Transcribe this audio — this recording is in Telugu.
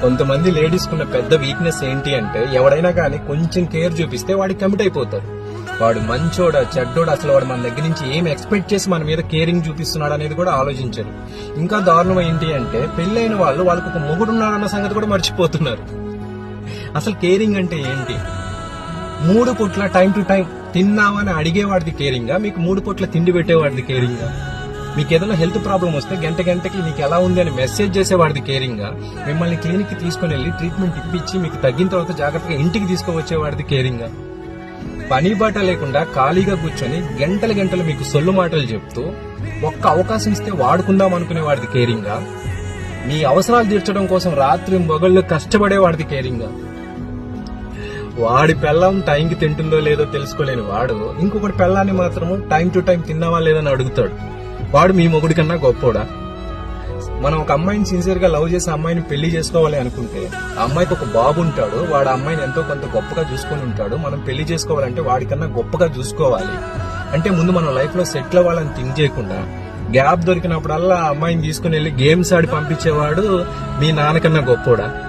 కొంతమంది లేడీస్ కున్న పెద్ద వీక్నెస్ ఏంటి అంటే ఎవడైనా కానీ కొంచెం కేర్ చూపిస్తే వాడికి కమిట్ అయిపోతారు. వాడు మంచోడా చెడ్డోడా, అసలు వాడు మన దగ్గర నుంచి ఏం ఎక్స్పెక్ట్ చేసి మన మీద కేరింగ్ చూపిస్తున్నాడు అనేది కూడా ఆలోచించరు. ఇంకా దారుణం ఏంటి అంటే పెళ్ళైన వాళ్ళకి ఒక మొగుడున్నాడన్న సంగతి కూడా మర్చిపోతున్నారు. అసలు కేరింగ్ అంటే ఏంటి? 3 పూట్ల టైం టు టైం తిన్నావని అడిగేవాడిది కేరింగా, మీకు 3 పూట్ల తిండి పెట్టేవాడిది కేరింగా, మీకు ఏదైనా హెల్త్ ప్రాబ్లం వస్తే గంటకి నీకు ఎలా ఉంది అని మెసేజ్ చేసేవాడిది కేరింగా, మిమ్మల్ని క్లినిక్ కి తీసుకుని వెళ్లి ట్రీట్మెంట్ ఇప్పించి మీకు తగ్గిన తర్వాత జాగ్రత్తగా ఇంటికి తీసుకువచ్చేవాడిది కేరింగా, పని బాట లేకుండా ఖాళీగా కూర్చొని గంటలు మీకు సొల్లు మాటలు చెప్తూ ఒక్క అవకాశం ఇస్తే వాడుకుందాం అనుకునేవాడిది కేరింగా, మీ అవసరాలు తీర్చడం కోసం రాత్రి మొగళ్ళు కష్టపడేవాడిది కేరింగా. వాడి పెళ్ళం టైంకి తింటుందో లేదో తెలుసుకోలేని వాడు ఇంకొకటి పెళ్ళాన్ని మాత్రము టైం టు టైం తిన్నావా లేదని అడుగుతాడు. వాడు మీ మొగుడి కన్నా గొప్పోడా? మనం ఒక అమ్మాయిని సిన్సియర్ గా లవ్ చేసి అమ్మాయిని పెళ్లి చేసుకోవాలి అనుకుంటే ఆ అమ్మాయికి ఒక బాబు ఉంటాడు, వాడు అమ్మాయిని ఎంతో కొంత గొప్పగా చూసుకొని ఉంటాడు. మనం పెళ్లి చేసుకోవాలంటే వాడికన్నా గొప్పగా చూసుకోవాలి. అంటే ముందు మనం లైఫ్ లో సెటిల్ అవ్వాలని థింక్ చేయకుండా గ్యాప్ దొరికినప్పుడల్లా అమ్మాయిని తీసుకుని వెళ్లి గేమ్స్ ఆడి పంపించేవాడు మీ నాన్నకన్నా గొప్పోడా?